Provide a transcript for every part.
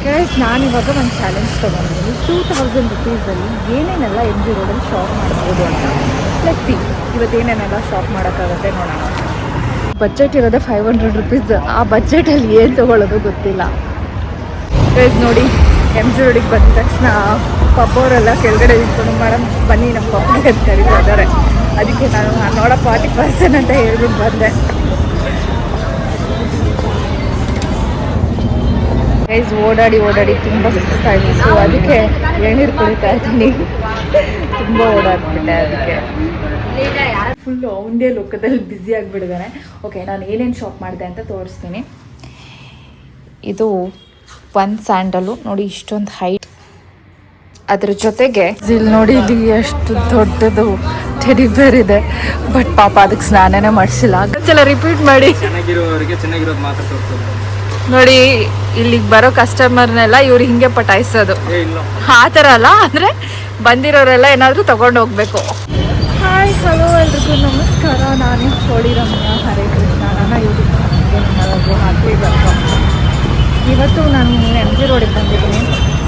Guys ನಾನಿವಾಗ ಒಂದು challenge ತೊಗೊಂಡಿದ್ದೀನಿ. 2000 ರುಪೀಸಲ್ಲಿ ಏನೇನೆಲ್ಲ ಎಮ್ ಜಿ ರೋಡಲ್ಲಿ ಶಾಪ್ ಮಾಡ್ಬೋದು ಅಂತ. ಲೆಟ್ಸಿ ಇವತ್ತೇನೇನೆಲ್ಲ ಶಾಪ್ ಮಾಡೋಕ್ಕಾಗುತ್ತೆ ನೋಡೋಣ. ಬಜೆಟ್ ಇರೋದೇ 500 ರುಪೀಸ್. ಆ ಬಜೆಟಲ್ಲಿ ಏನು ತೊಗೊಳ್ಳೋದು ಗೊತ್ತಿಲ್ಲ. ಗೈಸ್ ನೋಡಿ, ಎಮ್ ಜಿ ರೋಡಿಗೆ ಬಂದ ತಕ್ಷಣ ಪಪ್ಪವರೆಲ್ಲ ಕೆಳಗಡೆ ಇಟ್ಕೊಂಡು ಮೇಡಮ್ ಬನ್ನಿ ನಮ್ಮ ಪಪ್ಪಗೆ ಅಂತ ಕರೀತಾ ಇದ್ದಾರೆ. ಅದಕ್ಕೆ ನಾನು ನೋಡೋ 40% ಅಂತ ಹೇಳ್ಬಿಟ್ಟು ಬಂದೆ. ಗೈಸ್ ಓಡಾಡಿ ತುಂಬ ಸುಸ್ತಾಯಿತು. ಸೊ ಅದಕ್ಕೆ ಎಳ್ನೀರು ಕುಡಿತಾ ಇದ್ದೀನಿ. ತುಂಬ ಓಡಾಡ್ಬಿಟ್ಟೆ. ಅದಕ್ಕೆ ಫುಲ್ಲು ಒಂದೇ ಲೋಕದಲ್ಲಿ ಬ್ಯುಸಿ ಆಗಿಬಿಟ್ಟಿದ್ದಾನೆ. ಓಕೆ, ನಾನು ಏನೇನು ಶಾಪ್ ಮಾಡಿದೆ ಅಂತ ತೋರಿಸ್ತೀನಿ. ಇದು ಒಂದು ಸ್ಯಾಂಡಲು ನೋಡಿ, ಇಷ್ಟೊಂದು ಹೈಟ್. ಅದ್ರ ಜೊತೆಗೆ ಇಲ್ಲಿ ನೋಡಿ, ಇಲ್ಲಿ ಎಷ್ಟು ದೊಡ್ಡದು ಟೆಡಿ ಬೇರ್ ಇದೆ. ಬಟ್ ಪಾಪ ಅದಕ್ಕೆ ಸ್ನಾನನೇ ಮಾಡಿಸಿಲ್ಲ. ಒಂದ್ಸಲ ರಿಪೀಟ್ ಮಾಡಿ. ಚೆನ್ನಾಗಿರೋದು ಮಾತ್ರ ತೋರಿಸೋದು ನೋಡಿ. ಇಲ್ಲಿಗೆ ಬರೋ ಕಸ್ಟಮರ್ನೆಲ್ಲ ಇವ್ರು ಹಿಂಗೆ ಪಟಾಯಿಸೋದು. ಆ ಥರ ಅಲ್ಲ, ಅಂದರೆ ಬಂದಿರೋರೆಲ್ಲ ಏನಾದರೂ ತೊಗೊಂಡು ಹೋಗ್ಬೇಕು. ಹಾಯ್, ಹಲೋ ಎಲ್ರಿಗೂ ನಮಸ್ಕಾರ. ನಾನು ಕೋಳಿ ರಮ್ಯಾ. ಹರೇ ಕೃಷ್ಣ. ನನ್ನ ಯೂಟ್ಯೂಬ್ ಚಾನಲ್ಗೆ ನಿಮ್ಮೆಲ್ಲರಿಗೂ ಹಾಕಿ ವೆಲ್ಕಮ್. ಇವತ್ತು ನಾನು ಎಮ್ ಜಿ ರೋಡಿಗೆ ಬಂದಿದ್ದೀನಿ.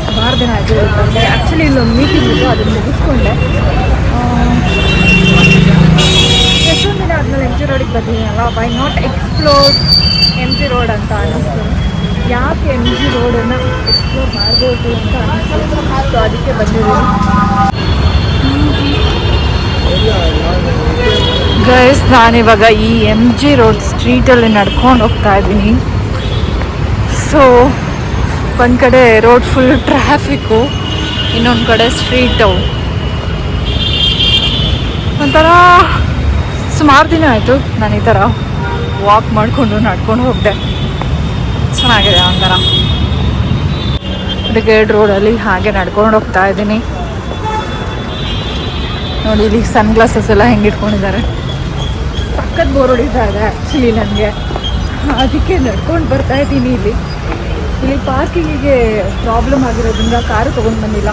ಸುಮಾರು ದಿನ ಎಮ್ ಜಿ ರೋಡಿಗೆ ಬಂದೆ. ಆ್ಯಕ್ಚುಲಿ ಇಲ್ಲೊಂದು ಮೀಟಿಂಗ್ ಇತ್ತು, ಅದನ್ನು ಮುಗಿಸ್ಕೊಂಡೆ. ಎಷ್ಟೊಂದು ದಿನ ಆದಮೇಲೆ ಎಮ್ ಜಿ ರೋಡಿಗೆ ಬಂದಿದ್ದೀನಲ್ಲ, why not explore M G road ಅಂತ ಅನ್ನಿಸ್ತು. ಯಾಕೆ ಎಮ್ ಜಿ ರೋಡನ್ನು ಎಕ್ಸ್ಪ್ಲೋರ್ ಮಾಡ್ಬೋದು ಅಂತ ಅನ್ನಿಸ್ತು. ಸೊ ಅದಕ್ಕೆ ಬಂದಿದ್ದೀನಿ. ಗೈಸ್ ನಾನಿವಾಗ ಈ ಎಮ್ ಜಿ ರೋಡ್ ಸ್ಟ್ರೀಟಲ್ಲಿ ನಡ್ಕೊಂಡು ಹೋಗ್ತಾ ಇದ್ದೀನಿ. ಸೊ ಒಂದು ಕಡೆ ರೋಡ್ ಫುಲ್ ಟ್ರಾಫಿಕ್ಕು, ಇನ್ನೊಂದು ಕಡೆ ಸ್ಟ್ರೀಟು. ಒಂಥರ ಸುಮಾರು ದಿನ ಆಯಿತು ನಾನು ಈ ಥರ ವಾಕ್ ಮಾಡಿಕೊಂಡು ನಡ್ಕೊಂಡು ಹೋಗಿದೆ. ಚೆನ್ನಾಗಿದೆ ಒಂಥರ. ಬ್ರಿಗೇಡ್ ರೋಡಲ್ಲಿ ಹಾಗೆ ನಡ್ಕೊಂಡು ಹೋಗ್ತಾ ಇದ್ದೀನಿ. ನೋಡಿ, ಇಲ್ಲಿ ಸನ್ ಗ್ಲಾಸಸ್ ಎಲ್ಲ ಹೆಂಗೆ ಇಟ್ಕೊಂಡಿದ್ದಾರೆ. ಸಖತ್ ಬೋರ್ ಹೊಡಿತಾ ಇದೆ ಆ್ಯಕ್ಚುಲಿ ನನಗೆ. ಅದಕ್ಕೆ ನಡ್ಕೊಂಡು ಬರ್ತಾ ಇದ್ದೀನಿ. ಇಲ್ಲಿ ಪಾರ್ಕಿಂಗಿಗೆ ಪ್ರಾಬ್ಲಮ್ ಆಗಿರೋದ್ರಿಂದ ಕಾರು ತೊಗೊಂಡು ಬಂದಿಲ್ಲ.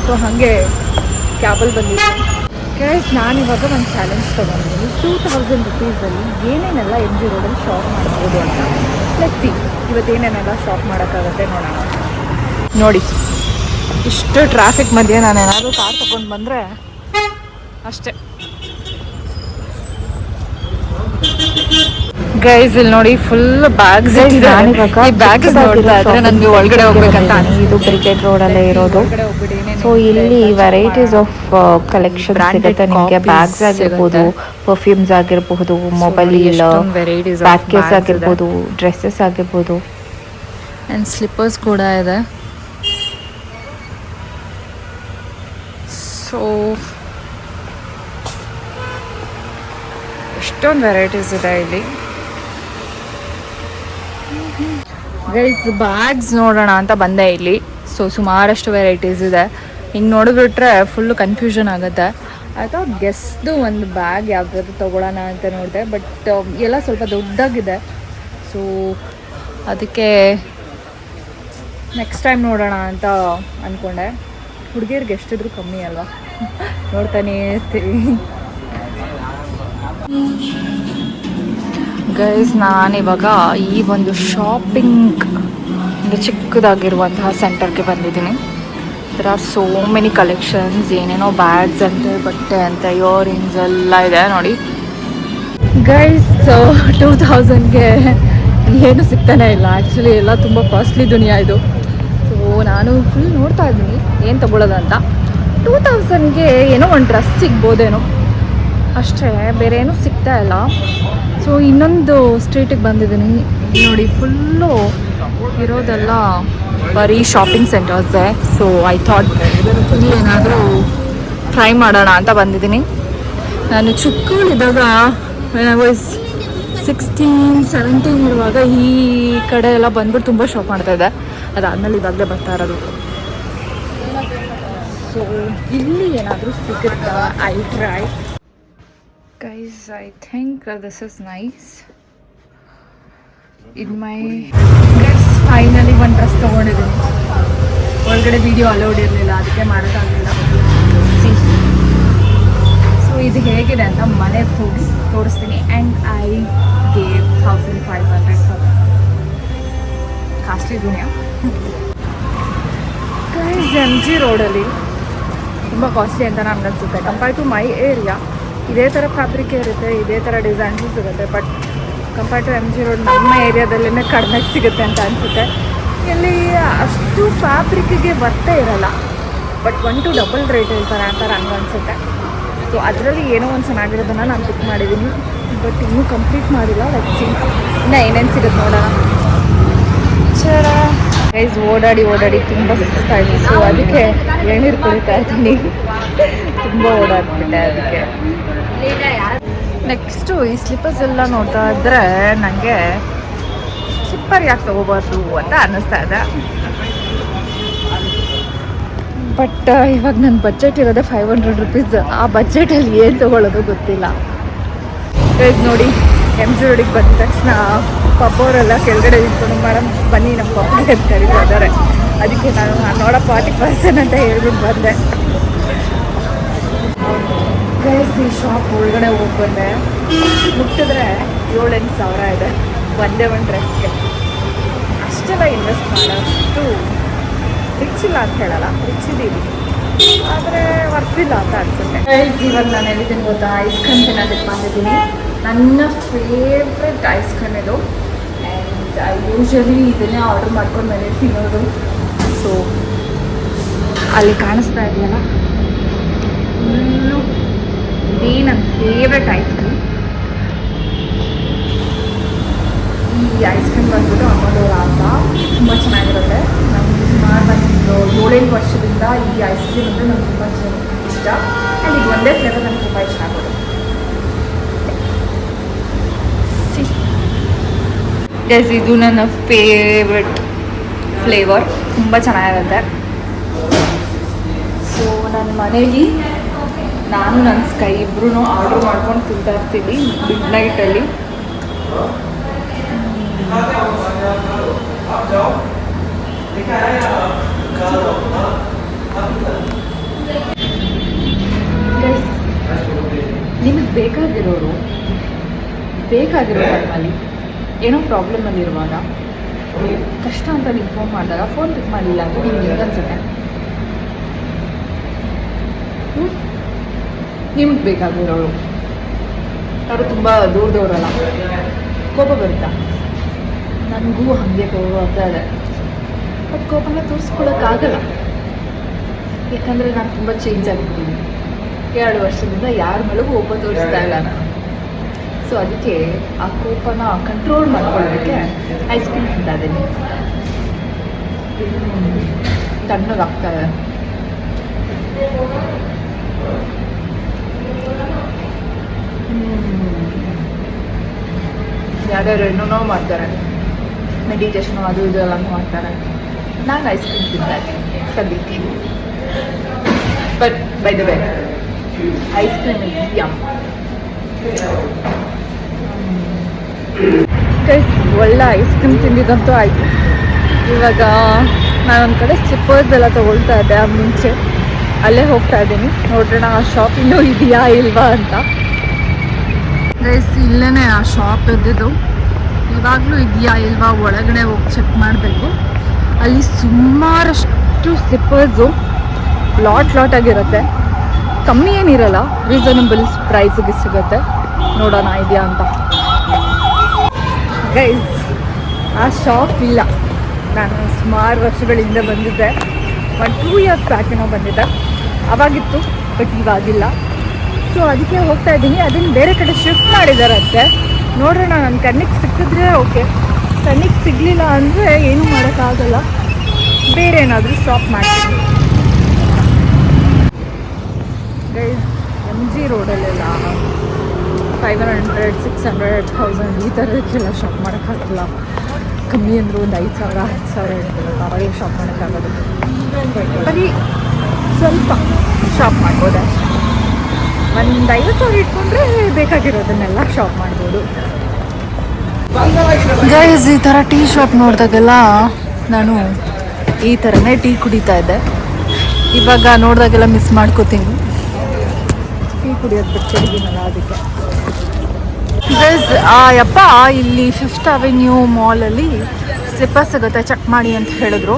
ಸೊ ಹಾಗೆ ಕ್ಯಾಬಲ್ಲಿ ಬಂದಿದ್ದೀನಿ. ಗೈಸ್ ನಾನಿವಾಗ ಒಂದು ಚಾಲೆಂಜ್ ತೊಗೊಂಡಿದ್ದೀನಿ. 2000 ರುಪೀಸಲ್ಲಿ ಏನೇನೆಲ್ಲ ಎಮ್ ಜಿ ರೋಡಲ್ಲಿ ಶಾಪ್ ಮಾಡ್ಬೋದು ಅಂತ. ಲೆಟ್ಸಿ ಇವತ್ತೇನೇನೆಲ್ಲ ಶಾಪ್ ಮಾಡೋಕ್ಕಾಗುತ್ತೆ ನೋಡೋಣ. ನೋಡಿ, ಇಷ್ಟು ಟ್ರಾಫಿಕ್ ಮಧ್ಯೆ ನಾನು ಏನಾದರೂ ಕಾರ್ ತೊಗೊಂಡು ಬಂದರೆ ಅಷ್ಟೇ. ಗೈಸ್ ಇಲ್ಲಿ ನೋಡಿ, ಫುಲ್ ಬ್ಯಾಗ್ಸ್ ಇದೆ. ಈ ಬ್ಯಾಗ್ಸ್ ನೋಡ್ತಾ ಇದ್ರೆ ನನಗೆ ಒಳಗಡೆ ಹೋಗ್ಬೇಕಂತ. ಇದು ಬ್ರಿಗೇಡ್ ರೋಡ್ ಅಲ್ಲೇ ಇರೋದು. ಸೊ ಇಲ್ಲಿ ವೆರೈಟೀಸ್ ಆಫ್ ಕಲೆಕ್ಷನ್ ಸಿಗುತ್ತೆ ನಿಮಗೆ. ಬ್ಯಾಗ್ಸ್ ಆಗಿರ್ಬೋದು, ಪರ್ಫ್ಯೂಮ್ಸ್ ಆಗಿರಬಹುದು, ಮೊಬೈಲ್ ಬ್ಯಾಗ್ ಕೇಸ್ ಆಗಿರ್ಬೋದು, ಡ್ರೆಸ್ಸಸ್ ಆಗಿರ್ಬೋದು, ಆ್ಯಂಡ್ ಸ್ಲಿಪ್ಪರ್ಸ್ ಕೂಡ ಇದೆ. ಸೊ ಎಷ್ಟೊಂದು ವೆರೈಟೀಸ್ ಇದೆ ಇಲ್ಲಿ. ಗೈಸ್ ಬ್ಯಾಗ್ಸ್ ನೋಡೋಣ ಅಂತ ಬಂದೆ ಇಲ್ಲಿ. ಸೊ ಸುಮಾರಷ್ಟು ವೆರೈಟೀಸ್ ಇದೆ. ಹಿಂಗೆ ನೋಡಿಬಿಟ್ರೆ ಫುಲ್ಲು ಕನ್ಫ್ಯೂಷನ್ ಆಗುತ್ತೆ. ಆಯಿತಾ, ಗೆಸ್ದು ಒಂದು ಬ್ಯಾಗ್ ಯಾವುದಾದ್ರು ತೊಗೊಳ್ಳೋಣ ಅಂತ ನೋಡಿದೆ. ಬಟ್ ಎಲ್ಲ ಸ್ವಲ್ಪ ದೊಡ್ಡದಾಗಿದೆ. ಸೊ ಅದಕ್ಕೆ ನೆಕ್ಸ್ಟ್ ಟೈಮ್ ನೋಡೋಣ ಅಂತ ಅಂದ್ಕೊಂಡೆ. ಹುಡುಗಿಯರಿಗೆ ಎಷ್ಟಿದ್ರು ಕಮ್ಮಿ ಅಲ್ವಾ, ನೋಡ್ತಾನೇ ಇರ್ತೀವಿ. ಗೈಸ್ ನಾನಿವಾಗ ಈ ಒಂದು ಶಾಪಿಂಗ್ ಚಿಕ್ಕದಾಗಿರುವಂತಹ ಸೆಂಟರ್ಗೆ ಬಂದಿದ್ದೀನಿ. There are so many collections. ಏನೇನೋ ಬ್ಯಾಗ್ಸ್ ಅಂತೆ, ಬಟ್ಟೆ ಅಂತ, ಇಯರಿಂಗ್ಸ್ ಎಲ್ಲ ಇದೆ ನೋಡಿ. ಗೈಸ್ 2000ಗೆ ಏನು ಸಿಗ್ತಾನೆ ಇಲ್ಲ ಆ್ಯಕ್ಚುಲಿ. ಎಲ್ಲ ತುಂಬ ಕಾಸ್ಟ್ಲಿ ದುನಿಯಾ ಇದು. ಸೊ ನಾನು ಫುಲ್ ನೋಡ್ತಾ ಇದ್ದೀನಿ ಏನು ತೊಗೊಳ್ಳೋದಂತ. 2000ಗೆ ಏನೋ ಒಂದು ಡ್ರೆಸ್ ಸಿಗ್ಬೋದೇನೋ ಅಷ್ಟೇ, ಬೇರೆ ಏನೂ ಸಿಗ್ತಾ ಇಲ್ಲ. ಸೊ ಇನ್ನೊಂದು ಸ್ಟ್ರೀಟಿಗೆ ಬಂದಿದ್ದೀನಿ ನೋಡಿ. ಫುಲ್ಲು ಇರೋದೆಲ್ಲ ಬರೀ ಶಾಪಿಂಗ್ ಸೆಂಟರ್ಸೇ. ಸೊ ಐ ಥಾಟ್ ಇಲ್ಲಿ ಏನಾದರೂ ಟ್ರೈ ಮಾಡೋಣ ಅಂತ ಬಂದಿದ್ದೀನಿ. ನಾನು ಚಿಕ್ಕವಳಿದ್ದಾಗ when I was 16-17 ಇರುವಾಗ ಈ ಕಡೆ ಎಲ್ಲ ಬಂದ್ಬಿಟ್ಟು ತುಂಬ ಶಾಪ್ ಮಾಡ್ತಾಯಿದ್ದೆ. ಅದಾದಮೇಲೆ ಇವಾಗಲೇ ಬರ್ತಾ ಇರೋದು. ಸೊ ಇಲ್ಲಿ ಏನಾದರೂ ಸಿಗುತ್ತಾ, I try. Guys, I think this is nice. In my guys, finally one dress ತೊಗೊಂಡಿದ್ದೀನಿ. ಒಳಗಡೆ ವಿಡಿಯೋ ಅಲೌಡ್ ಇರಲಿಲ್ಲ, ಅದಕ್ಕೆ ಮಾಡೋಕ್ಕಾಗಲಿಲ್ಲ. ಸೊ ಇದು ಹೇಗಿದೆ ಅಂತ ಮನೆಗೆ ಹೋಗಿ ತೋರಿಸ್ತೀನಿ. And I gave 1500 for this. Costly Duniya. Guys MG ರೋಡಲ್ಲಿ ತುಂಬ ಕಾಸ್ಟ್ಲಿ ಅಂತ ನನಗೆ ಅನಿಸುತ್ತೆ. ಕಂಪೇರ್ ಟು ಮೈ ಏರಿಯಾ ಇದೇ ಥರ ಫ್ಯಾಬ್ರಿಕ್ ಇರುತ್ತೆ, ಇದೇ ಥರ ಡಿಸೈನ್ಸು ಸಿಗುತ್ತೆ. But compare to MG road ನಮ್ಮ ಏರಿಯಾದಲ್ಲೇ ಕಡಿಮೆ ಸಿಗುತ್ತೆ ಅಂತ ಅನಿಸುತ್ತೆ. ಇಲ್ಲಿ ಅಷ್ಟು ಫ್ಯಾಬ್ರಿಕ್ಕಿಗೆ ಬರ್ತೇ ಇರಲ್ಲ, ಬಟ್ 1 to ಡಬಲ್ ರೇಟ್ ಹೇಳ್ತಾರೆ ಅಂತ ನನಗೆ ಅನಿಸುತ್ತೆ. ಸೊ ಅದರಲ್ಲಿ ಏನೋ ಒಂದು ಚೆನ್ನಾಗಿರೋದನ್ನು ನಾನು ಪಿಕ್ ಮಾಡಿದ್ದೀನಿ, ಬಟ್ ಇನ್ನೂ ಕಂಪ್ಲೀಟ್ ಮಾಡಿಲ್ಲ. ಲೈಕ್ ಇನ್ನು ಏನೇನು ಸಿಗುತ್ತೆ ನೋಡೋಣ. ಗೈಸ್ ಓಡಾಡಿ ತುಂಬ ಸುಸ್ತಾಯಿತು. ಸೊ ಅದಕ್ಕೆ ಎಳ್ನೀರು ಕುಡಿತಾ ಇದ್ದೀನಿ. ತುಂಬ ಓಡಾಡ್ಬಿಟ್ಟೆ ಅದಕ್ಕೆ. ನೆಕ್ಸ್ಟು ಈ ಸ್ಲಿಪ್ಪರ್ಸ್ ಎಲ್ಲ ನೋಡ್ತಾ ಇದ್ದರೆ ನನಗೆ ಸ್ಲಿಪ್ಪರ್ ಯಾಕೆ ತೊಗೋಬಾರ್ದು ಅಂತ ಅನ್ನಿಸ್ತಾ ಇದೆ. ಬಟ್ ಇವಾಗ ನನ್ನ ಬಜೆಟ್ ಇರೋದೇ 500 rupees. ಆ ಬಜೆಟಲ್ಲಿ ಏನು ತೊಗೊಳ್ಳೋದು ಗೊತ್ತಿಲ್ಲ. ಗೈಸ್ ನೋಡಿ, MG ರೋಡಿಗೆ ಬಂದ ತಕ್ಷಣ ಪಪ್ಪವರೆಲ್ಲ ಕೆಳಗಡೆ ನಿಂತ್ಕೊಂಡು ಮೇಡಮ್ ಬನ್ನಿ ನಮ್ಮ ಪಪ್ಪಿಗೆ ಅಂತ ಕರೀತಾ ಇದ್ದಾರೆ. ಅದಕ್ಕೆ ನಾನು ನೋಡ 40% ಅಂತ ಹೇಳ್ಬಿಟ್ಟು ಬಂದೆ. ಗೈಸ್ ಈ ಶಾಪ್ ಒಳಗಡೆ ಹೋಗಿ ಬಂದೆ. ಮುಟ್ಟಿದ್ರೆ 7-8 ಸಾವಿರ ಇದೆ ಒಂದೇ ಒಂದು ಡ್ರೆಸ್ಗೆ. ಅಷ್ಟೆಲ್ಲ ಇನ್ವೆಸ್ಟ್ ಮಾಡೋಷ್ಟು ರಿಚ್ ಇಲ್ಲ ಅಂತ ಹೇಳಲ್ಲ, ರಿಚ್ ಇದ್ದೀವಿ, ಆದರೆ ವರ್ತಿಲ್ಲ ಅಂತ ಅನಿಸುತ್ತೆ. ಗೈಸ್ ಇವಾಗ ನಾನು ಹೇಳಿದ್ದೀನಿ ಗೊತ್ತಾ, ಐಸ್ ಕ್ರೀಮ್ ತಿನ್ನೋದಕ್ಕೆ ಬಂದಿದ್ದೀನಿ. ನನ್ನ ಫೇವ್ರೆಟ್ ಐಸ್ ಕ್ರೀಮ್ ಇದು. ಆ್ಯಂಡ್ ಐ ಯೂಶ್ವಲಿ ಇದನ್ನೇ ಆರ್ಡ್ರ್ ಮಾಡ್ಕೊಂಡು ಮನೇಲಿ ತಿನ್ನೋದು. ಸೊ ಅಲ್ಲಿ ಕಾಣಿಸ್ತಾ ಇದೆಯಲ್ಲ, ಫುಲ್ಲು ಇದೇ ನನ್ನ ಫೇವ್ರೆಟ್ ಐಸ್ ಕ್ರೀಮ್. ಈ ಐಸ್ ಕ್ರೀಮ್ ಬಂದ್ಬಿಟ್ಟು ಅಮ್ಮದವರ ಅಂತ ತುಂಬ ಚೆನ್ನಾಗಿರುತ್ತೆ. ನಮಗೆ ಸುಮಾರು ಒಂದು 7-8 ವರ್ಷದಿಂದ ಈ ಐಸ್ ಕ್ರೀಮ್ ಅಂದರೆ ನನಗೆ ತುಂಬ ಇಷ್ಟ. ಆ್ಯಂಡ್ ಇದು ಒಂದೇ ಫ್ಲೇವರ್ ನನಗೆ ತುಂಬ ಇಷ್ಟ ಆಗೋದು. ಗೈಸ್ ಇದು ನನ್ನ ಫೇವ್ರೆಟ್ ಫ್ಲೇವರ್, ತುಂಬ ಚೆನ್ನಾಗಿರುತ್ತೆ. ಸೊ ನನ್ನ ಮನೇಲಿ ನಾನು ನನ್ನ ಸ್ಕೈ ಇಬ್ಬರೂ ಆರ್ಡ್ರ್ ಮಾಡ್ಕೊಂಡು ತಿಂತಾ ಇರ್ತೀವಿ ಮಿಡ್ ನೈಟಲ್ಲಿ. ನಿಮಗೆ ಬೇಕಾಗಿರೋ ಟೈಮಲ್ಲಿ ಏನೋ ಪ್ರಾಬ್ಲಮಲ್ಲಿರುವಾಗ ಕಷ್ಟ ಅಂತ ನೀವು ಫೋನ್ ಮಾಡಿದಾಗ ಫೋನ್ ಪಿಕ್ ಮಾಡಿಲ್ಲ ಅಂತ ನಿಮ್ಗೆ ಹೆಂಗೆ ಅನ್ಸುತ್ತೆ? ನಿಮ್ಗೆ ಬೇಕಾಗಿರೋರು ಅವರು ತುಂಬ ದೂರದವರಲ್ಲ, ಕೋಪ ಬರುತ್ತಾ? ನನಗೂ ಹಾಗೆ ಕೋಪ ಬರ್ತಾ ಇದೆ. ಬಟ್ ಕೋಪನ ತೋರಿಸ್ಕೊಳ್ಳೋಕ್ಕಾಗಲ್ಲ, ಯಾಕಂದರೆ ನಾನು ತುಂಬ ಚೇಂಜ್ ಆಗಿಬಿಟ್ಟಿದ್ದೀನಿ. 2 ವರ್ಷದಿಂದ ಯಾರ ಮೇಲೂ ಕೋಪ ತೋರಿಸ್ತಾ ಇಲ್ಲ ನಾನು. ಸೊ ಅದಕ್ಕೆ ಆ ಕೋಪನ ಕಂಟ್ರೋಲ್ ಮಾಡ್ಕೊಳ್ಳೋದಕ್ಕೆ ಐಸ್ ಕ್ರೀಮ್ ತಿಂತಾ ಇದ್ದೀನಿ. ತಣ್ಣಗಾಗ್ತಾಯಿದೆ. ಯಾರ್ಯಾರು ಏನೋ ಮಾಡ್ತಾರೆ, ಮೆಡಿಟೇಷನು ಅದು ಇದು ಎಲ್ಲ ಮಾಡ್ತಾರೆ. ನಾನು ಐಸ್ ಕ್ರೀಮ್ ತಿಂತಾ ಇದ್ದೀನಿ ಸದ್ಯಕ್ಕೆ. But by the way, ice cream is yum. Guys ಒಳ್ಳೆ ಐಸ್ ಕ್ರೀಮ್ ತಿಂದಿದ್ದಂತೂ ಆಯಿತು. ಇವಾಗ ನಾನೊಂದು ಕಡೆ ಸ್ಲಿಪ್ಪರ್ಸ್ ಎಲ್ಲ ತೊಗೊಳ್ತಾ ಇದ್ದೆ, ಆ ಮುಂಚೆ ಅಲ್ಲೇ ಹೋಗ್ತಾ ಇದ್ದೀನಿ. ನೋಡೋಣ ಆ ಶಾಪ್ ಇನ್ನೂ ಇದೆಯಾ ಇಲ್ವಾ ಅಂತ. ಗೈಸ್ ಇಲ್ಲೇ ಆ ಶಾಪ್ ಇದ್ದಿದ್ದು, ಇವಾಗಲೂ ಇದೆಯಾ ಇಲ್ವಾ ಒಳಗಡೆ ಹೋಗಿ ಚೆಕ್ ಮಾಡಬೇಕು. ಅಲ್ಲಿ ಸುಮಾರಷ್ಟು ಸ್ಲಿಪ್ಪರ್ಸು ಲಾಟ್ ಆಗಿರುತ್ತೆ. ಕಮ್ಮಿ ಏನಿರಲ್ಲ, ರೀಸನಬಲ್ ಪ್ರೈಸಿಗೆ ಸಿಗುತ್ತೆ. ನೋಡೋಣ ಇದೆಯಾ ಅಂತ. ಗೈಸ್ ಆ ಶಾಪ್ ಇಲ್ಲ. ನಾನು ಸುಮಾರು ವರ್ಷಗಳಿಂದ ಬಂದಿದ್ದೆ, 2 years ಬ್ಯಾಕ್ ಏನೋ ಬಂದಿದ್ದೆ. ಅವಾಗಿತ್ತು, ಬಟ್ ಇವಾಗಿಲ್ಲ. ಸೊ ಅದಕ್ಕೆ ಹೋಗ್ತಾ ಇದ್ದೀನಿ. ಅದನ್ನು ಬೇರೆ ಕಡೆ ಶಿಫ್ಟ್ ಮಾಡಿದಾರಂತೆ. ನೋಡೋಣ, ನನ್ನ ಕಣ್ಣಿಗೆ ಸಿಕ್ಕಿದ್ರೆ ಓಕೆ, ಕಣ್ಣಿಗೆ ಸಿಗಲಿಲ್ಲ ಅಂದರೆ ಏನೂ ಮಾಡೋಕ್ಕಾಗಲ್ಲ. ಬೇರೆ ಏನಾದರೂ ಶಾಪ್ ಮಾಡ್ತೀನಿ. ಗೈಸ್ MG ರೋಡಲ್ಲೆಲ್ಲ 500, 600, 1000 ಈ ಥರದಕ್ಕೆಲ್ಲ ಶಾಪ್ ಮಾಡೋಕ್ಕಾಗಲ್ಲ. ಕಮ್ಮಿ ಅಂದರೂ ಒಂದು 5,000, 10,000 ಇರ್ತದೆ, ಅವಾಗೇ ಶಾಪ್ ಮಾಡೋಕ್ಕಾಗೋದು. ಬರೀ ಸ್ವಲ್ಪ ಶಾಪ್ ಮಾಡ್ಬೋದು ಅಷ್ಟೇ. ಒಂದು 50,000 ಇಟ್ಕೊಂಡ್ರೆ ಬೇಕಾಗಿರೋದನ್ನೆಲ್ಲ ಶಾಪ್ ಮಾಡ್ಬೋದು. ಗೈಸ್ ಈ ಥರ ಟೀ ಶಾಪ್ ನೋಡಿದಾಗೆಲ್ಲ ನಾನು ಈ ಥರನೇ ಟೀ ಕುಡಿತಾ ಇದ್ದೆ. ಇವಾಗ ನೋಡಿದಾಗೆಲ್ಲ ಮಿಸ್ ಮಾಡ್ಕೋತೀನಿ. ಟೀ ಕುಡಿಯೋದು ಬಿಟ್ಟಿದ್ದೀನಲ್ಲ ಅದಕ್ಕೆ. ಗೈಸ್ ಯಪ್ಪ ಇಲ್ಲಿ 5th Avenue ಮಾಲಲ್ಲಿ ಸ್ಲಿಪ್ಪರ್ ಸಿಗುತ್ತೆ, ಚೆಕ್ ಮಾಡಿ ಅಂತ ಹೇಳಿದ್ರು.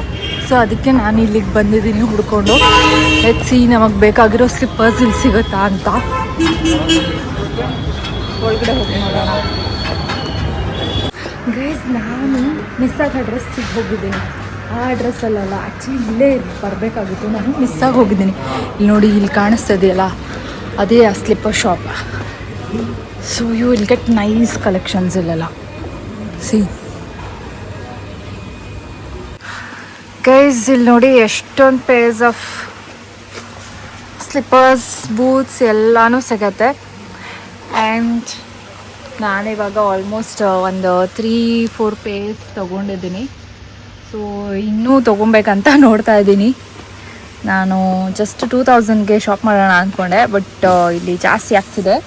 ಸೊ ಸೊ ಅದಕ್ಕೆ ನಾನು ಇಲ್ಲಿಗೆ ಬಂದಿದ್ದೀನಿ ಹುಡ್ಕೊಂಡು. ಸಿ ನಮಗೆ ಬೇಕಾಗಿರೋ ಸ್ಲಿಪ್ಪರ್ಸ್ ಇಲ್ಲಿ ಸಿಗುತ್ತಾ ಅಂತ. ಒಳಗಡೆ ಹೋಗಿ ನೋಡೋಣ. ಗೈಸ್, ನಾನು ಮಿಸ್ ಆಗಿ ಅಡ್ರೆಸ್ಸಿಗೆ ಹೋಗಿದ್ದೀನಿ. ಆ ಅಡ್ರೆಸ್ಸಲ್ಲ, ಆ್ಯಕ್ಚುಲಿ ಇಲ್ಲೇ ಬರಬೇಕಾಗಿತ್ತು, ನಾನು ಮಿಸ್ ಆಗಿ ಹೋಗಿದ್ದೀನಿ. ಇಲ್ಲಿ ನೋಡಿ, ಇಲ್ಲಿ ಕಾಣಿಸ್ತದೆಯಲ್ಲ ಅದೇ ಆ slipper shop. So you will get nice collections ಇಲ್ಲೆಲ್ಲ. ಸಿ ಗೈಸ್, ಇಲ್ಲಿ ನೋಡಿ ಎಷ್ಟೊಂದು ಪೇರ್ಸ್ ಆಫ್ ಸ್ಲಿಪ್ಪರ್ಸ್, ಬೂಟ್ಸ್ ಎಲ್ಲನೂ ಸಿಗತ್ತೆ. ಆ್ಯಂಡ್ ನಾನಿವಾಗ ಆಲ್ಮೋಸ್ಟ್ ಒಂದು 3-4 ಪೇರ್ಸ್ ತೊಗೊಂಡಿದ್ದೀನಿ. ಸೊ ಇನ್ನೂ ತೊಗೊಬೇಕಂತ ನೋಡ್ತಾ ಇದ್ದೀನಿ. ನಾನು ಜಸ್ಟ್ 2000ಗೆ ಶಾಪ್ ಮಾಡೋಣ ಅಂದ್ಕೊಂಡೆ, ಬಟ್ ಇಲ್ಲಿ ಜಾಸ್ತಿ ಆಗ್ತಿದೆ.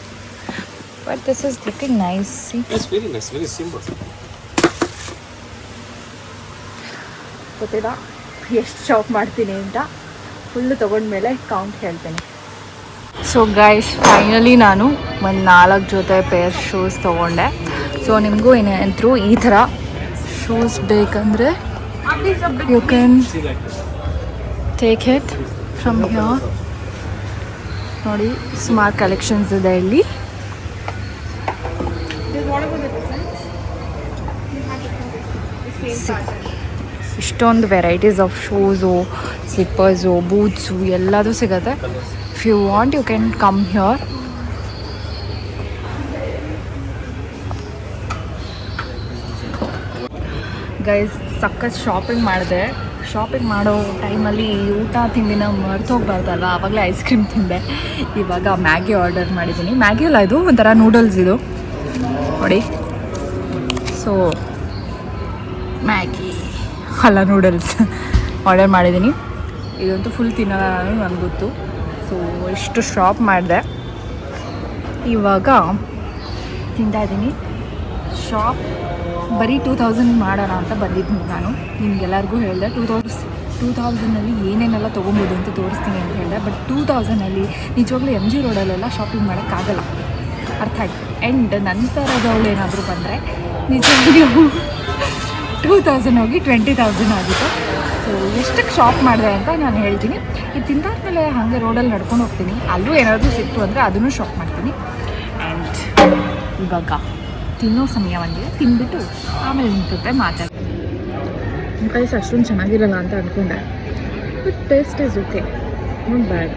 But this is looking nice. Very simple. ಗೊತ್ತಿಲ್ಲ ಎಷ್ಟು ಶಾಪ್ ಮಾಡ್ತೀನಿ ಅಂತ. ಫುಲ್ಲು ತೊಗೊಂಡ್ಮೇಲೆ ಕೌಂಟ್ ಹೇಳ್ತೀನಿ. ಸೊ ಗೈಸ್, ಫೈನಲಿ ನಾನು ಒಂದು 4 ಜೊತೆ ಪೇರ್ ಶೂಸ್ ತೊಗೊಂಡೆ. ಸೊ ನಿಮಗೂ ಏನಾದ್ರು ಈ ಥರ ಶೂಸ್ ಬೇಕಂದರೆ you can take it from here. ನೋಡಿ, ಸುಮಾರು ಕಲೆಕ್ಷನ್ಸ್ ಇದೆ ಇಲ್ಲಿ. ಇಷ್ಟೊಂದು varieties of shoes, slippers, boots ಎಲ್ಲದೂ ಸಿಗುತ್ತೆ. If you want you can come here. Guys, ಸಖತ್ ಶಾಪಿಂಗ್ ಮಾಡಿದೆ. ಶಾಪಿಂಗ್ ಮಾಡೋ ಟೈಮಲ್ಲಿ ಊಟ ತಿಂಡಿನ ಮರ್ತೋಗ್ಬಾರ್ದಲ್ವ, ಆವಾಗಲೇ ಐಸ್ ಕ್ರೀಮ್ ತಿಂದೆ. ಇವಾಗ ಮ್ಯಾಗಿ ಆರ್ಡರ್ ಮಾಡಿದ್ದೀನಿ. ಮ್ಯಾಗಿ ಅಲ್ಲ, ಇದು ಒಂಥರ ನೂಡಲ್ಸ್ ಇದು ನೋಡಿ. ಸೊ ಮ್ಯಾಗಿ ಅಲ್ಲ, ನೂಡಲ್ಸ್ ಆರ್ಡರ್ ಮಾಡಿದ್ದೀನಿ. ಇದಂತೂ ಫುಲ್ ತಿನ್ನೋಣ ನನಗೆ ಗೊತ್ತು. ಸೊ ಇಷ್ಟು ಶಾಪ್ ಮಾಡಿದೆ, ಇವಾಗ ತಿಂತಾಯಿದ್ದೀನಿ. ಶಾಪ್ ಬರೀ 2000 ಮಾಡೋಣ ಅಂತ ಬಂದಿದ್ದೀನಿ ನಾನು. ನಿಮ್ಗೆಲ್ಲರಿಗೂ ಹೇಳಿದೆ 2000ನಲ್ಲಿ ಏನೇನೆಲ್ಲ ತೊಗೊಬೋದು ಅಂತ ತೋರಿಸ್ತೀನಿ ಅಂತ ಹೇಳಿದೆ. ಬಟ್ 2000ನಲ್ಲಿ ನಿಜವಾಗ್ಲೂ MG ರೋಡಲ್ಲೆಲ್ಲ ಶಾಪಿಂಗ್ ಮಾಡೋಕ್ಕಾಗಲ್ಲ, ಅರ್ಥ ಆಯ್ತು. ಆ್ಯಂಡ್ ನಂತರದವಳು ಏನಾದರೂ ಬಂದರೆ ನಿಜವಾಗ್ಲೂ 2000 ಹೋಗಿ 20,000 ಆಗಿತ್ತು. ಸೊ ಎಷ್ಟಕ್ಕೆ ಶಾಪ್ ಮಾಡಿದೆ ಅಂತ ನಾನು ಹೇಳ್ತೀನಿ. ಇದು ತಿಂದಾದ್ಮೇಲೆ ಹಾಗೆ ರೋಡಲ್ಲಿ ನಡ್ಕೊಂಡು ಹೋಗ್ತೀನಿ. ಅಲ್ಲೂ ಏನಾದರೂ ಸಿಕ್ತು ಅಂದರೆ ಅದನ್ನು ಶಾಪ್ ಮಾಡ್ತೀನಿ. ಆ್ಯಂಡ್ ಇವಾಗ ತಿನ್ನೋ ಸಮಯ ಬಂದಿದೆ, ತಿಂದ್ಬಿಟ್ಟು ಆಮೇಲೆ ನಿಮ್ಮ ಜೊತೆ ಮಾತಾಡ್ತೀನಿ. ಪ್ರೈಸ್ ಅಷ್ಟೊಂದು ಚೆನ್ನಾಗಿರಲ್ಲ ಅಂತ ಅಂದ್ಕೊಂಡೆ, but taste is okay, not bad.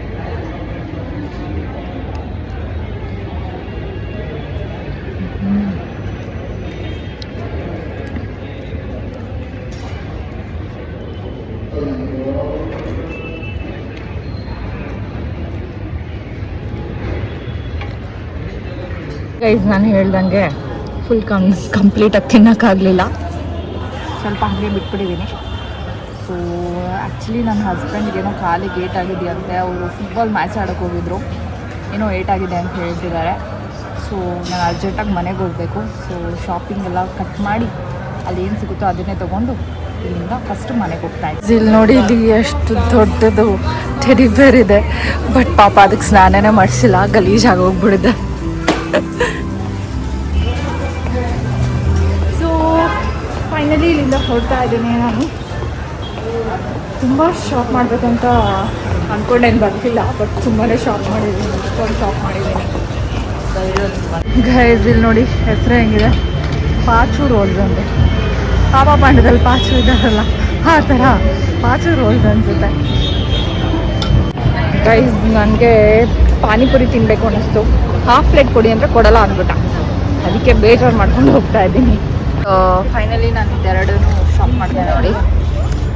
Guys, ನಾನು ಹೇಳ್ದಂಗೆ ಫುಲ್ ಕಂಪ್ಲೀಟಾಗಿ ತಿನ್ನೋಕ್ಕಾಗಲಿಲ್ಲ, ಸ್ವಲ್ಪ ಹಾಗೆ ಬಿಟ್ಬಿಟ್ಟಿದ್ದೀನಿ. ಸೊ ಆ್ಯಕ್ಚುಲಿ ನನ್ನ ಹಸ್ಬೆಂಡ್ಗೇನೋ ಕಾಲಿಗೆ ಏಟಾಗಿದೆಯಂತೆ. ಅವರು ಫುಟ್ಬಾಲ್ ಮ್ಯಾಚ್ ಆಡೋಕ್ಕೆ ಹೋಗಿದ್ರು, ಏನೋ ಏಟಾಗಿದೆ ಅಂತ ಹೇಳ್ತಿದ್ದಾರೆ. ಸೊ ನಾನು ಅರ್ಜೆಂಟಾಗಿ ಮನೆಗೆ ಹೋಗಬೇಕು. ಸೊ ಶಾಪಿಂಗ್ ಎಲ್ಲ ಕಟ್ ಮಾಡಿ ಅಲ್ಲಿ ಏನು ಸಿಗುತ್ತೋ ಅದನ್ನೇ ತೊಗೊಂಡು ಇಲ್ಲಿಂದ ಫಸ್ಟ್ ಮನೆಗೆ ಹೋಗ್ತಾ ಇದ್ದೆ. ಇಲ್ಲಿ ನೋಡಿ, ಇಲ್ಲಿ ಎಷ್ಟು ದೊಡ್ಡದು ಟೆಡಿ ಬೇರ್ ಇದೆ. ಬಟ್ ಪಾಪ ಅದಕ್ಕೆ ಸ್ನಾನನೇ ಮಾಡಿಸಿಲ್ಲ, ಗಲೀಜಾಗಿ ಹೋಗ್ಬಿಡಿದೆ. ಸೊ ಫೈನಲಿ ಇಲ್ಲಿಂದ ಹೊರಡ್ತಾ ಇದ್ದೀನಿ. ನಾನು ತುಂಬ ಶಾಪ್ ಮಾಡಬೇಕಂತ ಅಂದ್ಕೊಂಡೇನು ಬರಲಿಲ್ಲ, ಬಟ್ ತುಂಬಾ ಶಾಪ್ ಮಾಡಿದ್ದೀನಿ, ಇಷ್ಟೊಂದು ಶಾಪ್ ಮಾಡಿದ್ದೀನಿ. ಗೈಸ್, ಇಲ್ಲಿ ನೋಡಿ ಹೆಸರು ಹೆಂಗಿದೆ, ಪಾಚು ರೋಲ್ಸ್ ಅಂತೆ. ಪಾಪ ಪಾಂಡದಲ್ಲಿ ಪಾಚು ಇದ್ದಾರಲ್ಲ, ಆ ಥರ ಪಾಚು ರೋಲ್ಸ್ ಅನಿಸುತ್ತೆ. ಗೈಸ್, ನನಗೆ ಪಾನಿಪುರಿ ತಿನ್ನಬೇಕು ಅನ್ನಿಸ್ತು. ಹಾಫ್ ಪ್ಲೇಟ್ ಕೊಡಿ ಅಂದರೆ ಕೊಡಲ್ಲ ಅಂದ್ಬಿಟ್ಟ, ಅದಕ್ಕೆ ಬೇಜಾರು ಮಾಡ್ಕೊಂಡು ಹೋಗ್ತಾ ಇದ್ದೀನಿ. ಫೈನಲಿ ನಾನು ಇದೆರಡೂ ಶಾಪ್ ಮಾಡಿದೆ ನೋಡಿ.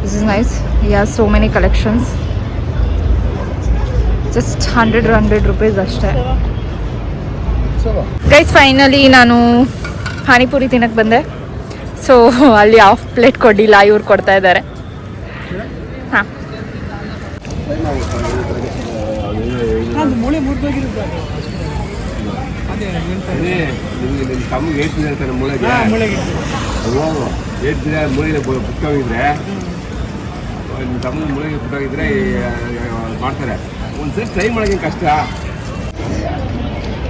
This is nice. Yeah so many collections. Just 100 rupees ಅಷ್ಟೇ. ಗೈಸ್, ಫೈನಲಿ ನಾನು ಪಾನಿಪುರಿ ತಿನ್ನಕ್ಕೆ ಬಂದೆ. ಸೊ ಅಲ್ಲಿ ಹಾಫ್ ಪ್ಲೇಟ್ ಕೊಡಲಿಲ್ಲ, ಇವ್ರು ಕೊಡ್ತಾ ಇದ್ದಾರೆ. ಹಾಂ, ತಮ್ಗೆ ಹೇಳ್ತೀನಿ ಅಂತಾರೆ ಮೂಳೆಗೆ ಹೇಳ್ತಿದ್ರೆ ಮೂಳೆಗೆ ಪುಟ್ಟೋಗಿದ್ರೆ ನಿಮ್ಮ ತಮ್ಮ ಮೂಳೆಗೆ ಪುಟ್ಟೋಗಿದ್ರೆ ಮಾಡ್ತಾರೆ. ಒಂದ್ಸರಿ ಟ್ರೈ ಮಾಡೋಕೆ ಕಷ್ಟ.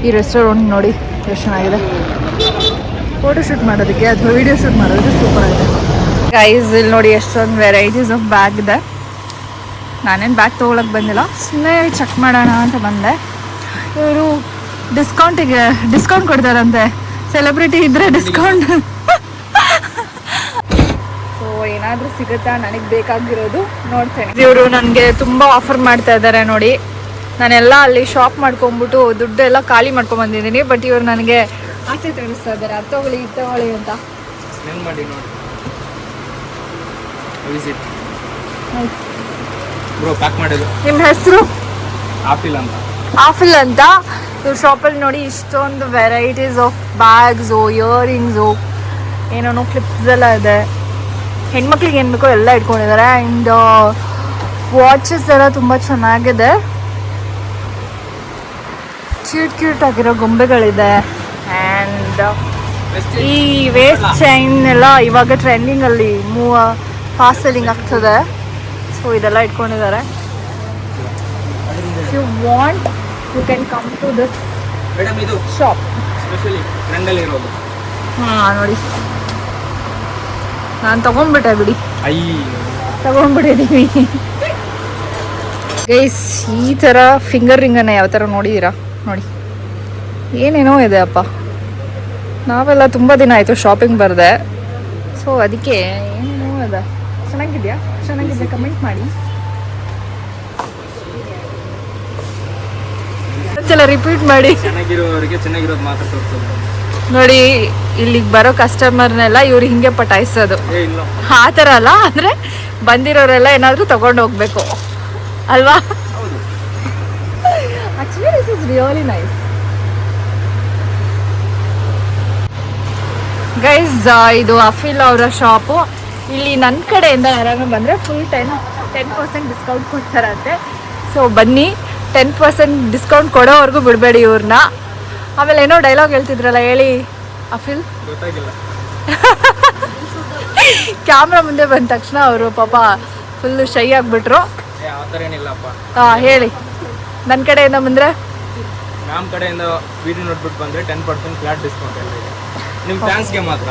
ಈ ರೆಸ್ಟೋರೆಂಟ್ ನೋಡಿ ಎಷ್ಟು ಚೆನ್ನಾಗಿದೆ. ಫೋಟೋ ಶೂಟ್ ಮಾಡೋದಕ್ಕೆ ಅಥವಾ ವಿಡಿಯೋ ಶೂಟ್ ಮಾಡೋದಕ್ಕೆ ಸೂಪರ್ ಆಗಿದೆ. ಗೈಸ್ ಇಲ್ಲಿ ನೋಡಿ ಎಷ್ಟೊಂದು ವೆರೈಟೀಸ್ ಆಫ್ ಬ್ಯಾಗ್ ಇದೆ. ನಾನೇನು ಬ್ಯಾಗ್ ತೊಗೊಳಕ್ಕೆ ಬಂದಿಲ್ಲ, ಸುಮ್ಮನೆ ಚೆಕ್ ಮಾಡೋಣ ಅಂತ ಬಂದೆ. ಇವರು ಡಿಸ್ಕೌಂಟ್ ಕೊಡ್ತಾರಂತೆ, ಸೆಲೆಬ್ರಿಟಿ ಇದ್ರೆ ಡಿಸ್ಕೌಂಟ್. ಸೊ ಏನಾದರೂ ಸಿಗುತ್ತಾ ನನಗೆ ಬೇಕಾಗಿರೋದು ನೋಡ್ತೇನೆ. ಇವರು ನನಗೆ ತುಂಬ ಆಫರ್ ಮಾಡ್ತಾ ಇದ್ದಾರೆ ನೋಡಿ. ನಾನೆಲ್ಲ ಅಲ್ಲಿ ಶಾಪ್ ಮಾಡ್ಕೊಂಡ್ಬಿಟ್ಟು ದುಡ್ಡು ಎಲ್ಲ ಖಾಲಿ ಮಾಡ್ಕೊಂಡ್ಬಂದಿದ್ದೀನಿ. ಬಟ್ ಇವರು ನನಗೆ ಆಸೆ ತೋರಿಸ್ತಾ ಇದ್ದಾರೆ, ಅದು ತಗೊಳ್ಳಿ ಇದು ತಗೊಳ್ಳಿ ಅಂತ. ಸ್ಮೆಲ್ ಮಾಡಿ ನೋಡಿ. ಬ್ರೋ ಪ್ಯಾಕ್ ಮಾಡಿದ್ರು. ನಿಮ್ಮ ಹೆಸರು? ಆಪಿಲ್ ಅಂತ. ಆಫಿಲ್ ಅಂತ. ಇವ್ರ ಶಾಪಲ್ಲಿ ನೋಡಿ ಇಷ್ಟೊಂದು ವೆರೈಟೀಸ್ ಆಫ್ ಬ್ಯಾಗ್ಸು, ಇಯರಿಂಗ್ಸು, ಏನೇನೋ ಕ್ಲಿಪ್ಸ್ ಎಲ್ಲ ಇದೆ. ಹೆಣ್ಮಕ್ಳಿಗೆ ಏನು ಬೇಕೋ ಎಲ್ಲ ಇಟ್ಕೊಂಡಿದ್ದಾರೆ. ಆ್ಯಂಡ್ ವಾಚಸ್ ಎಲ್ಲ ತುಂಬ ಚೆನ್ನಾಗಿದೆ. ಕ್ಯೂಟ್ ಆಗಿರೋ ಗೊಂಬೆಗಳಿದೆ. ಆ್ಯಂಡ್ ಈ ವೇಸ್ಟ್ ಚೈನ್ ಎಲ್ಲ ಇವಾಗ ಟ್ರೆಂಡಿಂಗಲ್ಲಿ ಫಾಸ್ಟ್ ಸೆಲ್ಲಿಂಗ್ ಆಗ್ತದೆ. ಸೊ ಇದೆಲ್ಲ ಇಟ್ಕೊಂಡಿದ್ದಾರೆ. If you want you can come to this madam ಇದು ಶಾಪ್. ಸ್ಪೆಷಲಿ ಟ್ರೆಂಡಲ್ಲಿ ಇರೋದು. ಹಾಂ ನೋಡಿ, ನಾನು ತೊಗೊಂಡ್ಬಿಟ್ಟೆ ಬಿಡಿ, ತೊಗೊಂಡ್ಬಿಟ್ಟಿದ್ದೀವಿ. ಗೈಸ್ ಈ ಥರ ಫಿಂಗರ್ ರಿಂಗನ್ನು ಯಾವ ಥರ ನೋಡಿದ್ದೀರಾ ನೋಡಿ, ಏನೇನೋ ಇದೆ ಅಪ್ಪ. ನಾವೆಲ್ಲ ತುಂಬ ದಿನ ಆಯಿತು ಶಾಪಿಂಗ್ ಬರದೆ, ಸೊ ಅದಕ್ಕೆ ಏನೇನೋ ಇದೆ. ಚೆನ್ನಾಗಿದೆಯಾ? ಚೆನ್ನಾಗಿದೆ ಕಮೆಂಟ್ ಮಾಡಿ. ಒಂದ್ಸಲ ರಿಪೀಟ್ ಮಾಡಿ. ಚೆನ್ನಾಗಿರೋರಿಗೆ ಚೆನ್ನಾಗಿರೋದು ಮಾತ್ರ ತೋರಿಸೋದು ನೋಡಿ. ಇಲ್ಲಿಗೆ ಬರೋ ಕಸ್ಟಮರ್ನೆಲ್ಲ ಇವ್ರು ಹಿಂಗೆ ಪಟಾಯಿಸೋದು. ಇಲ್ಲ ಆ ಥರ ಅಲ್ಲ, ಅಂದರೆ ಬಂದಿರೋರೆಲ್ಲ ಏನಾದರೂ ತಗೊಂಡು ಹೋಗ್ಬೇಕು ಅಲ್ವಾ? Actually this is really nice. Guys ಇದು ಅಫಿಲ್ ಅವರ ಶಾಪು. ಇಲ್ಲಿ ನನ್ನ ಕಡೆಯಿಂದ ಯಾರಾದ್ರೂ ಬಂದರೆ ಫುಲ್ 10% ಡಿಸ್ಕೌಂಟ್ ಕೊಡ್ತಾರಂತೆ. ಸೊ ಬನ್ನಿ, 10% ಡಿಸ್ಕೌಂಟ್ ಕೊಡೋವರೆಗೂ ಬಿಡಬೇಡಿ ಇವ್ರನ್ನ. ಆಮೇಲೆ ಏನೋ ಡೈಲಾಗ್ ಹೇಳ್ತಿದ್ರಲ್ಲ, ಹೇಳಿ ಅಫಿಲ್. ಗೊತ್ತಾಗಿಲ್ಲ. ಕ್ಯಾಮ್ರಾ ಮುಂದೆ ಬಂದ ತಕ್ಷಣ ಅವರು ಪಾಪ ಫುಲ್ಲು ಶೈ ಆಗಿಬಿಟ್ರು. ಆ ಥರ ಏನಿಲ್ಲಪ್ಪ. ಹಾಂ ಹೇಳಿ. ನನ್ನ ಕಡೆಯಿಂದ ಬಂದರೆ, ನಮ್ಮ ಕಡೆಯಿಂದ ವಿಡಿಯೋ ನೋಡ್ಬಿಟ್ಟು ಬಂದರೆ 10% ಫ್ಲಾಟ್ ಡಿಸ್ಕೌಂಟ್ ಎಲ್ಲ ಇದೆ. ನಿಮ್ಮ ಫ್ಯಾನ್ಸ್ಗೆ ಮಾತ್ರ.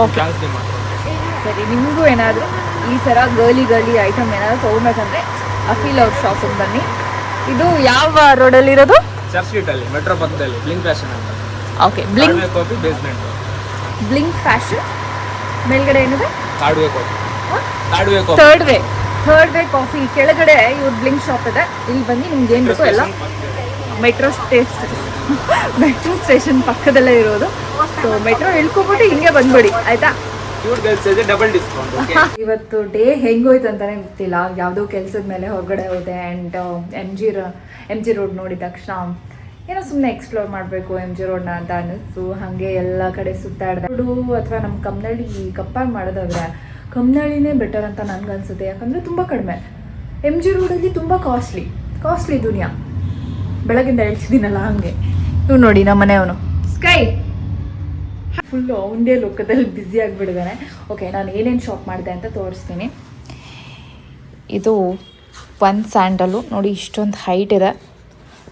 ಓಕೆ ಫ್ಯಾನ್ಸ್ಗೆ ಮಾತ್ರ. ಸರಿ, ನಿಮಗೂ ಏನಾದರೂ ಈ ಥರ ಗರ್ಲಿ ಐಟಮ್ ಏನಾದರೂ ತೊಗೊಬೇಕಂದ್ರೆ ಅಫಿಲ್ ಅವ್ರ ಶಾಪಿಗೆ ಬನ್ನಿ. ಇದು ಯಾವ ರೋಡಲ್ಲಿರೋದು? ಚರ್ಚ್ ಸ್ಟ್ರೀಟಲ್ಲಿ, ಮೆಟ್ರೋ ಪಕ್ಕದಲ್ಲಿ, ಬ್ಲಿಂಕ್ ಫ್ಯಾಷನ್ ಅಂತ. Okay, Blink Coffee basement. Blink Fashion ಮೇಲ್ಗಡೆ ಏನಿದೆ? ಕಾಡುವೆ ಕಾಫಿ. ಕಾಡುವೆ ಕಾಫಿ. ಥರ್ಡ್ ವೇ ಕಾಫಿ ಕೆಳಗಡೆ ಇವ್ರ ಬ್ಲಿಂಕ್ ಶಾಪ್ ಇದೆ. ಇಲ್ಲಿ ಬನ್ನಿ, ನಿಮ್ಗೆ ಏನು ಬೇಕೋ ಎಲ್ಲ. ಮೆಟ್ರೋ ಸ್ಟೇಷನ್ ಪಕ್ಕದಲ್ಲೇ ಇರೋದು. ಸೊ ಮೆಟ್ರೋ ಇಳ್ಕೊಬಿಟ್ಟು ಹಿಂಗೆ ಬಂದ್ಬಿಡಿ ಆಯ್ತಾ? Double discount. ಇವತ್ತು ಡೇ ಹೆಂಗೋಯ್ತು ಅಂತಾನೆ ಗೊತ್ತಿಲ್ಲ. ಯಾವುದೋ ಕೆಲಸದ ಮೇಲೆ ಹೊರಗಡೆ ಹೋದೆ. ಆ್ಯಂಡ್ ಎಮ್ ಜಿ ರೋಡ್ ನೋಡಿದ ತಕ್ಷಣ ಏನೋ ಸುಮ್ಮನೆ ಎಕ್ಸ್ಪ್ಲೋರ್ ಮಾಡಬೇಕು ಎಮ್ ಜಿ ರೋಡ್ನ ಅಂತ ಅನ್ನಿಸ್ತು. ಹಾಗೆ ಎಲ್ಲ ಕಡೆ ಸುತ್ತಾಡಿದೆ. ಅಥವಾ ನಮ್ಮ ಕಮ್ನಳ್ಳಿ ಕಂಪೇರ್ ಮಾಡೋದಾದ್ರೆ ಕಮ್ನಳ್ಳಿನೇ ಬೆಟರ್ ಅಂತ ನನಗನ್ಸುತ್ತೆ. ಯಾಕಂದರೆ ತುಂಬ ಕಡಿಮೆ. ಎಮ್ ಜಿ ರೋಡಲ್ಲಿ ತುಂಬ ಕಾಸ್ಟ್ಲಿ ದುನಿಯಾ. ಬೆಳಗಿಂದ ಹೇಳ್ತಿದ್ದೀನಲ್ಲ ಹಾಗೆ. ಇವ್ ನೋಡಿ ನಮ್ಮ ಮನೆಯವನು ಸ್ಕೈ ಫುಲ್ಲು ಅವನದೇ ಲೋಕದಲ್ಲಿ ಬ್ಯುಸಿ ಆಗಿಬಿಟ್ಟಿದ್ದಾನೆ. ಓಕೆ, ನಾನು ಏನೇನು ಶಾಪ್ ಮಾಡಿದೆ ಅಂತ ತೋರಿಸ್ತೀನಿ. ಇದು ಒಂದು ಸ್ಯಾಂಡಲು ನೋಡಿ, ಇಷ್ಟೊಂದು ಹೈಟ್ ಇದೆ.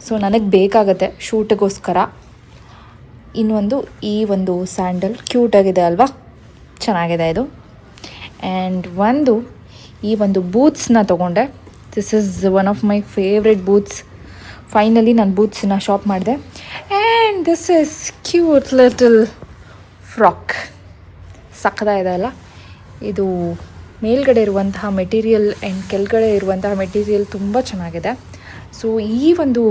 ಸೊ ನನಗೆ ಬೇಕಾಗತ್ತೆ ಶೂಟಿಗೋಸ್ಕರ. ಇನ್ನೊಂದು ಈ ಒಂದು ಸ್ಯಾಂಡಲ್ ಕ್ಯೂಟಾಗಿದೆ ಅಲ್ವಾ, ಚೆನ್ನಾಗಿದೆ ಇದು. ಆ್ಯಂಡ್ ಈ ಒಂದು ಬೂಟ್ಸ್ನ ತೊಗೊಂಡೆ. This is one of my favourite boots. Finally ನಾನು ಬೂಟ್ಸನ್ನ ಶಾಪ್ ಮಾಡಿದೆ. And this is cute little frock. ಸಕ್ಕದಾಗಿದೆ ಅಲ್ಲ. ಇದು ಮೇಲ್ಗಡೆ ಇರುವಂತಹ ಮೆಟೀರಿಯಲ್ ಆ್ಯಂಡ್ ಕೆಳಗಡೆ ಇರುವಂತಹ ಮೆಟೀರಿಯಲ್ ತುಂಬ ಚೆನ್ನಾಗಿದೆ. ಸೊ ಈ ಒಂದು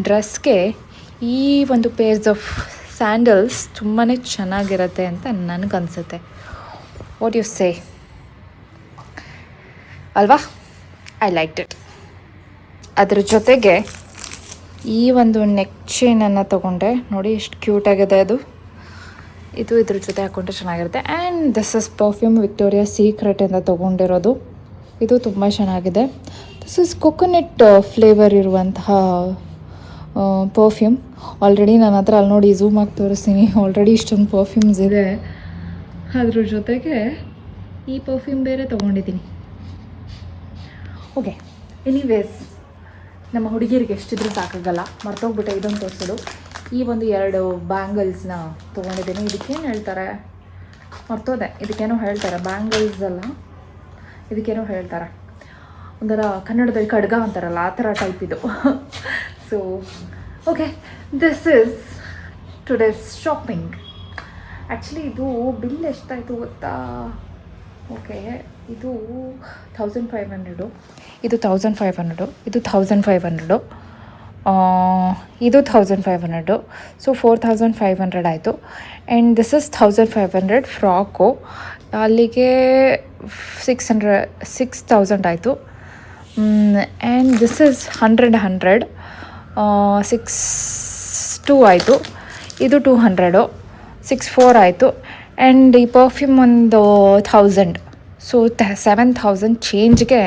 ಡ್ರೆಸ್ಗೆ ಈ ಒಂದು ಪೇರ್ಸ್ ಆಫ್ ಸ್ಯಾಂಡಲ್ಸ್ ತುಂಬಾ ಚೆನ್ನಾಗಿರುತ್ತೆ ಅಂತ ನನಗನ್ಸುತ್ತೆ. ವಾಟ್ ಯು ಸೇ ಅಲ್ವಾ? I like it. ಅದ್ರ ಜೊತೆಗೆ ಈ ಒಂದು ನೆಕ್ ಚೈನನ್ನು ತೊಗೊಂಡೆ. ನೋಡಿ ಎಷ್ಟು ಕ್ಯೂಟಾಗಿದೆ ಅದು. ಇದು ಇದ್ರ ಜೊತೆ ಹಾಕ್ಕೊಂಡ್ರೆ ಚೆನ್ನಾಗಿರುತ್ತೆ. And this is perfume Victoria secret ಅಂತ ತೊಗೊಂಡಿರೋದು. ಇದು ತುಂಬ ಚೆನ್ನಾಗಿದೆ. ದಿಸ್ ಇಸ್ ಕೊಕೊನೆಟ್ ಫ್ಲೇವರ್ ಇರುವಂತಹ ಪರ್ಫ್ಯೂಮ್. ಆಲ್ರೆಡಿ ನನ್ನ ಹತ್ರ ಅಲ್ಲಿ ನೋಡಿ ಝೂಮ್ ಆಗಿ ತೋರಿಸ್ತೀನಿ. ಆಲ್ರೆಡಿ ಇಷ್ಟೊಂದು ಪರ್ಫ್ಯೂಮ್ಸ್ ಇದೆ. ಅದ್ರ ಜೊತೆಗೆ ಈ ಪರ್ಫ್ಯೂಮ್ ಬೇರೆ ತೊಗೊಂಡಿದ್ದೀನಿ. ಓಕೆ, ಎನಿವೇಸ್ ನಮ್ಮ ಹುಡುಗಿಯರಿಗೆ ಎಷ್ಟಿದ್ರೂ ಸಾಕಾಗಲ್ಲ. ಮರ್ತೋಗ್ಬಿಟ್ಟೆ ಇದೊಂದು ತೋರಿಸೋದು. ಈ ಒಂದು 2 ಬ್ಯಾಂಗಲ್ಸ್ನ ತೊಗೊಂಡಿದ್ದೀನಿ. ಇದಕ್ಕೇನು ಹೇಳ್ತಾರೆ? ಮರ್ತೋದೆ, ಇದಕ್ಕೇನೋ ಹೇಳ್ತಾರೆ, ಬ್ಯಾಂಗಲ್ಸ್ ಅಲ್ಲ, ಇದಕ್ಕೇನೋ ಹೇಳ್ತಾರೆ, ಒಂಥರ ಕನ್ನಡದಲ್ಲಿ ಖಡ್ಗ ಅಂತಾರಲ್ಲ ಆ ಥರ ಟೈಪ್ ಇದು. So okay, this is today's shopping. Actually ಇದು ಬಿಲ್ ಎಷ್ಟಾಯಿತು ಗೊತ್ತಾ? ಓಕೆ, ಇದು 1500, ಇದು 1500, ಇದು 1500, ಇದು 1500, ಸೊ 4500 ಆಯಿತು. ಆ್ಯಂಡ್ ದಿಸ್ ಇಸ್ 1500 ಫ್ರಾಕು, ಅಲ್ಲಿಗೆ 6000 ಆಯಿತು. ಆ್ಯಂಡ್ ದಿಸ್ ಇಸ್ 100 62 ಆಯಿತು. ಇದು 200 64 ಆಯಿತು. ಆ್ಯಂಡ್ ಈ ಪರ್ಫ್ಯೂಮ್ ಒಂದು 1000, ಸೊ 7000 ಚೇಂಜ್ಗೆ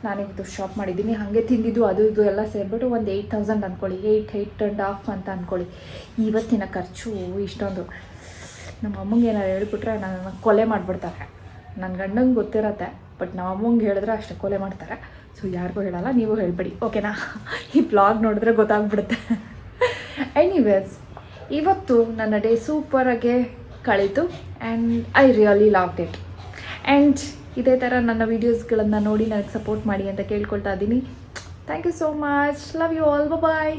ನಾನಿವತ್ತು ಶಾಪ್ ಮಾಡಿದ್ದೀನಿ. ಹಾಗೆ ತಿಂದಿದ್ದು ಅದು ಇದು ಎಲ್ಲ ಸೇರಿಬಿಟ್ಟು ಒಂದು 8000 ಅಂದ್ಕೊಳ್ಳಿ, 8.5 ಅಂತ ಅಂದ್ಕೊಳ್ಳಿ. ಇವತ್ತಿನ ಖರ್ಚು ಇಷ್ಟೊಂದು. ನಮ್ಮ ಅಮ್ಮಂಗೆ ಏನಾರು ಹೇಳ್ಬಿಟ್ರೆ ನನ್ನ ಕೊಲೆ ಮಾಡಿಬಿಡ್ತಾರೆ. ನನ್ನ ಗಂಡಂಗೆ ಗೊತ್ತಿರತ್ತೆ, ಬಟ್ ನಮ್ಮ ಅಮ್ಮಂಗೆ ಹೇಳಿದ್ರೆ ಅಷ್ಟೇ ಕೊಲೆ ಮಾಡ್ತಾರೆ. ಸೊ ಯಾರಿಗೂ ಹೇಳಲ್ಲ, ನೀವು ಹೇಳ್ಬೇಡಿ, ಓಕೆನಾ? ಈ ಬ್ಲಾಗ್ ನೋಡಿದ್ರೆ ಗೊತ್ತಾಗ್ಬಿಡುತ್ತೆ. ಎನಿವೇಸ್, ಇವತ್ತು ನನ್ನ ಡೇ ಸೂಪರಾಗೆ ಕಳೀತು and I really loved it. And ಇದೇ ಥರ ನನ್ನ ವೀಡಿಯೋಸ್ಗಳನ್ನು ನೋಡಿ ನನಗೆ ಸಪೋರ್ಟ್ ಮಾಡಿ ಅಂತ ಕೇಳ್ಕೊಳ್ತಾ ಇದ್ದೀನಿ. Thank you so much. Love you all. Bye.